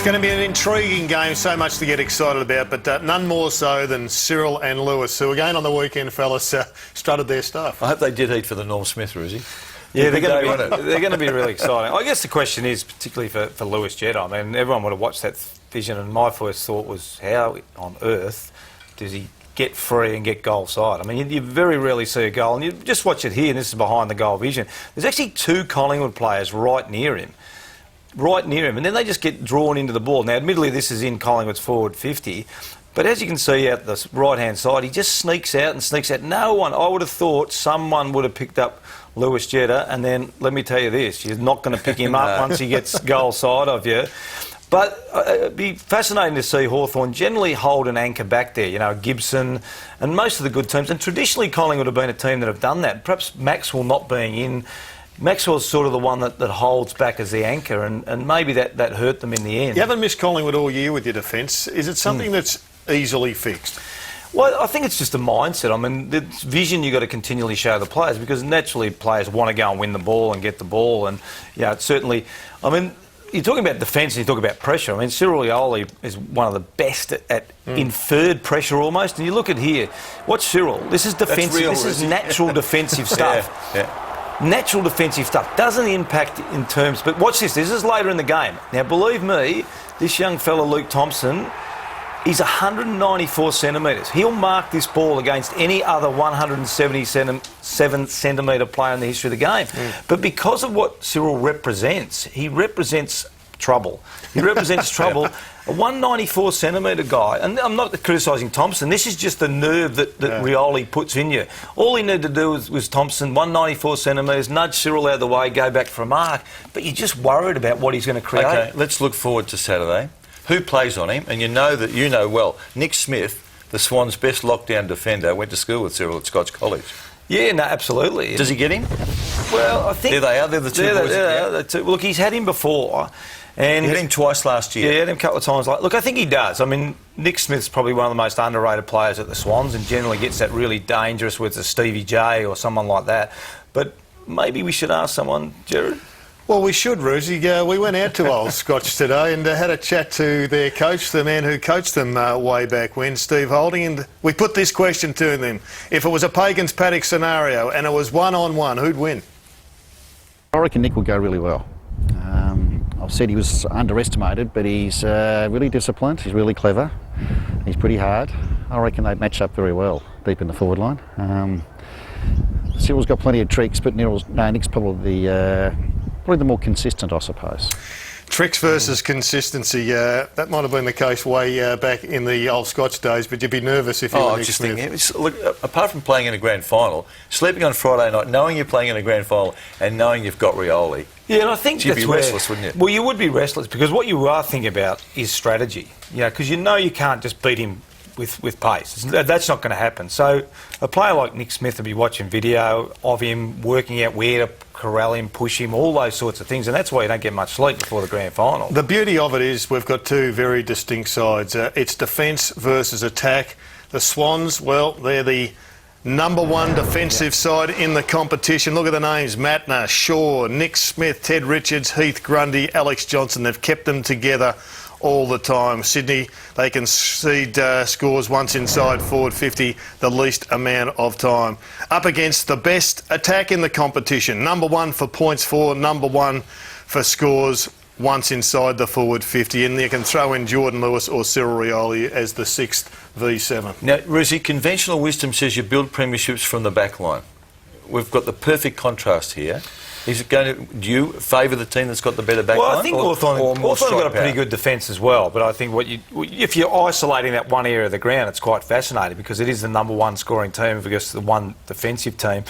It's going to be an intriguing game, so much to get excited about, but none more so than Cyril and Lewis, who again on the weekend, fellas, strutted their stuff. I hope they did eat for the Norm Smith, Rosie. Yeah, they're going to be really exciting. I guess the question is, particularly for Lewis Jetta, I mean, everyone would have watched that vision, and my first thought was, how on earth does he get free and get goal side? I mean, you very rarely see a goal, and you just watch it here, and this is behind the goal vision. There's actually two Collingwood players right near him, and then they just get drawn into the ball. Now, admittedly, this is in Collingwood's forward 50, but as you can see out the right-hand side, he just sneaks out and sneaks out. No one, I would have thought someone would have picked up Lewis Jetta, and then let me tell you this, you're not going to pick him up once he gets goal side of you. But it'd be fascinating to see Hawthorn generally hold an anchor back there, you know, Gibson and most of the good teams. And traditionally Collingwood have been a team that have done that. Perhaps Maxwell not being in, Maxwell's sort of the one that holds back as the anchor, and maybe that hurt them in the end. You haven't missed Collingwood all year with your defence. Is it something that's easily fixed? Well, I think it's just a mindset. I mean, the vision you've got to continually show the players, because naturally players want to go and win the ball and get the ball. And, yeah, it's certainly... I mean, you're talking about defence and you talk about pressure. I mean, Cyril Rioli is one of the best at inferred pressure almost. And you look at here, watch Cyril. This is defensive. This is natural defensive stuff. Natural defensive stuff. Doesn't impact in terms... But watch this. This is later in the game. Now, believe me, this young fella, Luke Thompson... He's 194 centimetres. He'll mark this ball against any other 177 centimetre player in the history of the game. But because of what Cyril represents, he represents trouble. He represents trouble. A 194 centimetre guy, and I'm not criticising Thompson, this is just the nerve that Rioli puts in you. All he needed to do was Thompson, 194 centimetres, nudge Cyril out of the way, go back for a mark, but you're just worried about what he's going to create. OK, let's look forward to Saturday. Who plays on him? And you know well, Nick Smith, the Swans' best lockdown defender, went to school with Cyril at Scotch College. Yeah, no, absolutely. Does he get him? Well, I think... There they are, they're the two boys. Look, he's had him before. And he had him twice last year. Yeah, he had him a couple of times. Look, I think he does. I mean, Nick Smith's probably one of the most underrated players at the Swans and generally gets that really dangerous with a Stevie J or someone like that. But maybe we should ask someone, Jared. Well, we should, Rosie. We went out to Old Scotch today and had a chat to their coach, the man who coached them way back when, Steve Holding, and we put this question to them. If it was a Pagans Paddock scenario and it was one-on-one, who'd win? I reckon Nick would go really well. I've said he was underestimated, but he's really disciplined, he's really clever, he's pretty hard. I reckon they'd match up very well deep in the forward line. Cyril's got plenty of tricks, but Nick's probably the more consistent, I suppose. Tricks versus consistency, that might have been the case way back in the Old Scotch days, but you'd be nervous if you were Nick Smith. Look, apart from playing in a grand final, sleeping on Friday night, knowing you're playing in a grand final and knowing you've got Rioli. Yeah, and I think you'd be restless, wouldn't you? Well, you would be restless, because what you are thinking about is strategy. Because you know you can't just beat him with pace. That's not going to happen. So a player like Nick Smith will be watching video of him, working out where to corral him, push him, all those sorts of things, and that's why you don't get much sleep before the grand final. The beauty of it is we've got two very distinct sides. It's defence versus attack. The Swans, well, they're the number one defensive side in the competition. Look at the names: Matner, Shaw, Nick Smith, Ted Richards, Heath Grundy, Alex Johnson. They've kept them together all the time. Sydney, they concede scores once inside forward 50, the least amount of time. Up against the best attack in the competition. Number one for points for, number one for scores once inside the forward 50. And you can throw in Jordan Lewis or Cyril Rioli as the 6th V7. Now, Rosie, conventional wisdom says you build premierships from the back line. We've got the perfect contrast here. Is it going to... Do you favour the team that's got the better back line? Well, I think Hawthorn's got a pretty good defence as well, but I think if you're isolating that one area of the ground, it's quite fascinating because it is the number one scoring team against the one defensive team.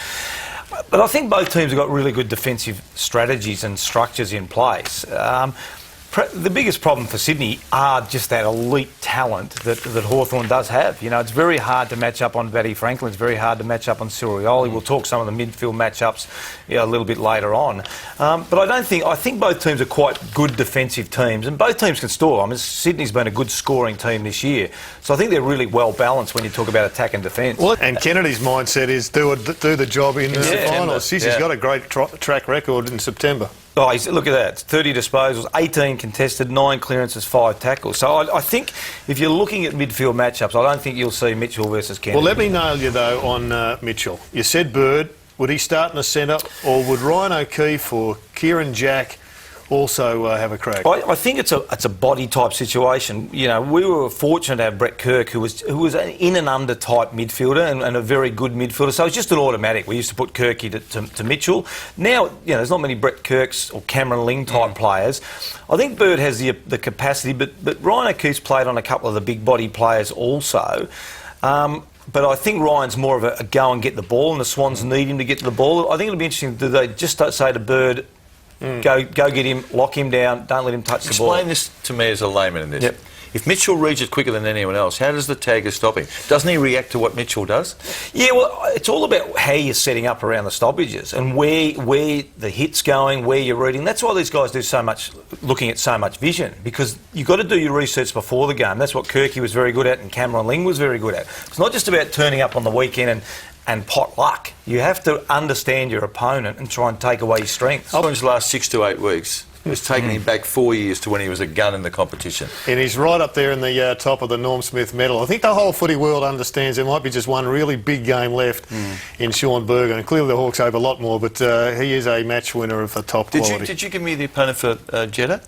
But I think both teams have got really good defensive strategies and structures in place. The biggest problem for Sydney are just that elite talent that Hawthorn does have. You know, it's very hard to match up on Batty Franklin. It's very hard to match up on Cyril Rioli. We'll talk some of the midfield matchups a little bit later on. But I think both teams are quite good defensive teams, and both teams can score. I mean, Sydney's been a good scoring team this year, so I think they're really well balanced when you talk about attack and defence. Well, and Kennedy's mindset is do the job in the finals. He's got a great track record in September. Oh, look at that. 30 disposals, 18 contested, 9 clearances, 5 tackles. So I think if you're looking at midfield matchups, I don't think you'll see Mitchell versus Kennedy. Well, let me nail you, though, on Mitchell. You said Bird. Would he start in the centre, or would Ryan O'Keefe or Kieran Jack also have a crack? I think it's a body type situation. You know, we were fortunate to have Brett Kirk, who was an in and under type midfielder and a very good midfielder. So it's just an automatic. We used to put Kirky to Mitchell. Now, you know, there's not many Brett Kirks or Cameron Ling type players. I think Bird has the capacity, but Ryan O'Keefe's played on a couple of the big body players also. But I think Ryan's more of a go and get the ball, and the Swans need him to get to the ball. I think it'll be interesting. Do they just say to Bird, go get him, lock him down, don't let him touch the ball? Explain this to me as a layman in this. Yep. If Mitchell reads it quicker than anyone else, how does the tagger stop him? Doesn't he react to what Mitchell does? Yeah, well, it's all about how you're setting up around the stoppages and where the hit's going, where you're reading. That's why these guys do so much, looking at so much vision, because you've got to do your research before the game. That's what Kirky was very good at and Cameron Ling was very good at. It's not just about turning up on the weekend and pot luck. You have to understand your opponent and try and take away his strengths. Owen's last 6 to 8 weeks has taken him back 4 years to when he was a gun in the competition. And he's right up there in the top of the Norm Smith medal. I think the whole footy world understands there might be just one really big game left in Sean Berger. And clearly the Hawks have a lot more, but he is a match winner of the top quality. Did you give me the opponent for Jeddah?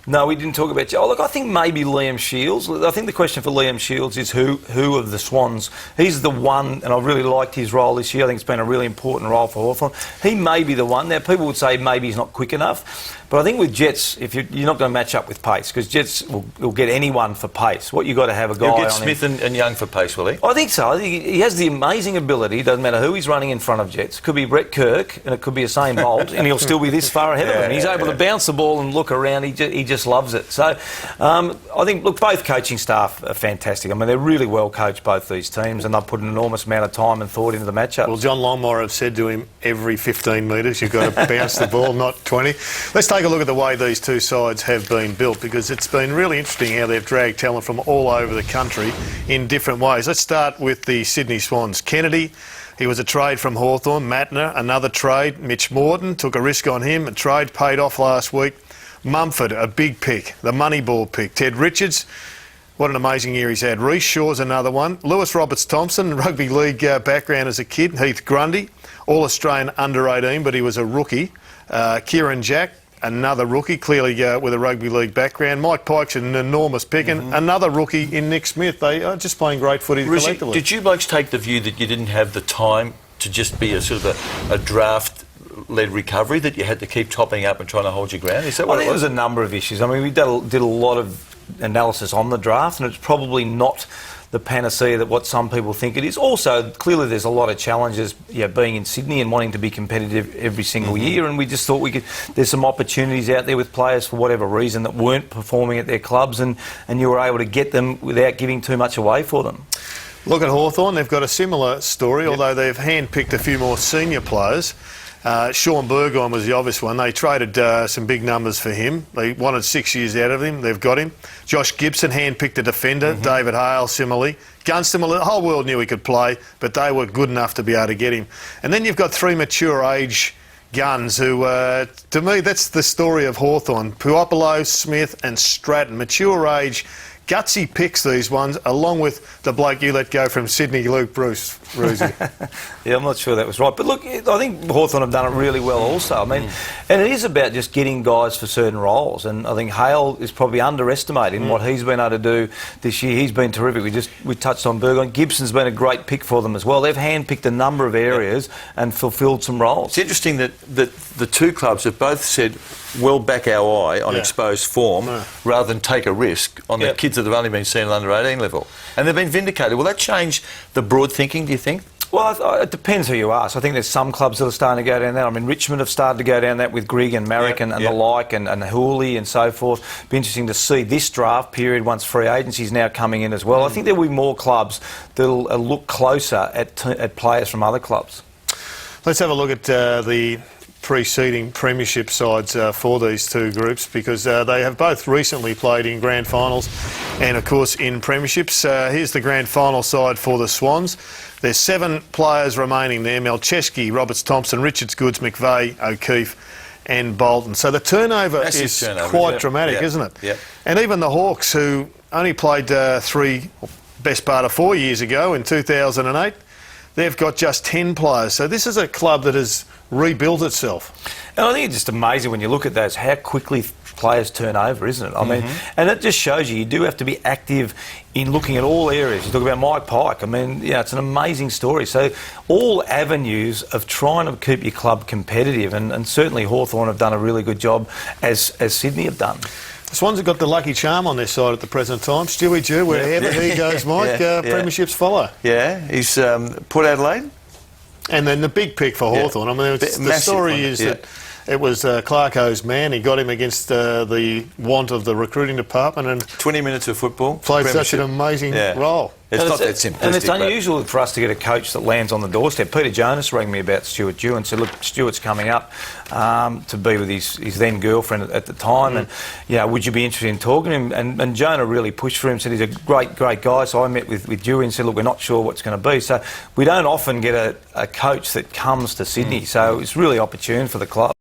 No, we didn't talk about... Oh, look, I think maybe Liam Shields. I think the question for Liam Shields is who of the Swans... He's the one, and I really liked his role this year. I think it's been a really important role for Hawthorn. He may be the one. Now, people would say maybe he's not quick enough. But I think with Jets, if you're not going to match up with pace, because Jets will get anyone for pace. What you've got to have a guy He'll on get Smith and Young for pace, will he? I think so. I think he has the amazing ability. Doesn't matter who he's running in front of Jets. It could be Brett Kirk and it could be Usain Bolt, and he'll still be this far ahead of him. He's able to bounce the ball and look around. He just loves it. So I think, look, both coaching staff are fantastic. I mean, they're really well coached, both these teams, and they've put an enormous amount of time and thought into the matchup. Well, John Longmire have said to him every 15 metres you've got to bounce the ball, not 20. Let's take a look at the way these two sides have been built, because it's been really interesting how they've dragged talent from all over the country in different ways. Let's start with the Sydney Swans. Kennedy, he was a trade from Hawthorn. Matner, another trade. Mitch Morton, took a risk on him. A trade paid off last week. Mumford, a big pick, the Moneyball pick. Ted Richards, what an amazing year he's had. Reece Shaw's another one. Lewis Roberts-Thompson, rugby league background as a kid. Heath Grundy, All-Australian under-18, but he was a rookie. Kieran Jack, another rookie, clearly with a rugby league background. Mike Pike's an enormous pick, and another rookie in Nick Smith. They are just playing great footy collectively. Did you blokes take the view that you didn't have the time to just be a sort of a draft-led recovery, that you had to keep topping up and trying to hold your ground? Is that what I think it was? there was a number of issues. I mean, we did a lot of analysis on the draft, and it's probably not the panacea that what some people think it is. Also, clearly there's a lot of challenges, being in Sydney and wanting to be competitive every single year, and we just thought there's some opportunities out there with players for whatever reason that weren't performing at their clubs, and you were able to get them without giving too much away for them. Look at Hawthorn, they've got a similar story, although they've handpicked a few more senior players. Sean Burgoyne was the obvious one. They traded some big numbers for him. They wanted 6 years out of him. They've got him. Josh Gibson handpicked a defender. David Hale similarly. Gunston, the whole world knew he could play, but they were good enough to be able to get him. And then you've got 3 mature age guns who, to me, that's the story of Hawthorn. Puopolo, Smith and Stratton. Mature age, gutsy picks, these ones, along with the bloke you let go from Sydney, Luke Bruce. Yeah, I'm not sure that was right. But look, I think Hawthorn have done it really well also. I mean, and it is about just getting guys for certain roles. And I think Hale is probably underestimating what he's been able to do this year. He's been terrific. We touched on Burgoyne. Gibson's been a great pick for them as well. They've handpicked a number of areas and fulfilled some roles. It's interesting that the two clubs have both said, we'll back our eye on exposed form rather than take a risk on the kids that have only been seen at under 18 level. And they've been vindicated. Will that change the broad thinking, do you think? Well, it depends who you ask. I think there's some clubs that are starting to go down that. I mean, Richmond have started to go down that with Grigg and Marrick and the like, and Hooley and so forth. Be interesting to see this draft period once free agency is now coming in as well. I think there will be more clubs that'll look closer at players from other clubs. Let's have a look at the preceding premiership sides for these two groups, because they have both recently played in grand finals and of course in premierships. Here's the grand final side for the Swans. There's 7 players remaining there: Melcheski, Roberts-Thompson, Richards, Goods, McVeigh, O'Keefe and Bolton. So the turnover Massive is turnover, quite isn't it? dramatic, Yeah. isn't it? Yeah. And even the Hawks, who only played best part of 4 years ago in 2008, they've got just 10 players. So this is a club that has rebuilt itself. And I think it's just amazing when you look at those, how quickly players turn over, isn't it? I mean, and it just shows you do have to be active in looking at all areas. You talk about Mike Pike. I mean, it's an amazing story. So all avenues of trying to keep your club competitive, and certainly Hawthorn have done a really good job, as Sydney have done. The Swans have got the lucky charm on their side at the present time. Stewie Jew, wherever he goes, Mike, premierships follow. Yeah, he's Port Adelaide. And then the big pick for Hawthorn. I mean, the Massive story one, is yeah. that it was Clarko's man. He got him against the want of the recruiting department and 20 minutes of football. played such an premiership. amazing Yeah. role. It's And not that simplistic. And it's but- unusual for us to get a coach that lands on the doorstep. Peter Jonas rang me about Stuart Dew and said, look, Stuart's coming up to be with his then girlfriend at the time, and would you be interested in talking to him? And Jonah really pushed for him, said he's a great guy. So I met with Dewey and said, look, we're not sure what's going to be. So we don't often get a coach that comes to Sydney, so it's really opportune for the club.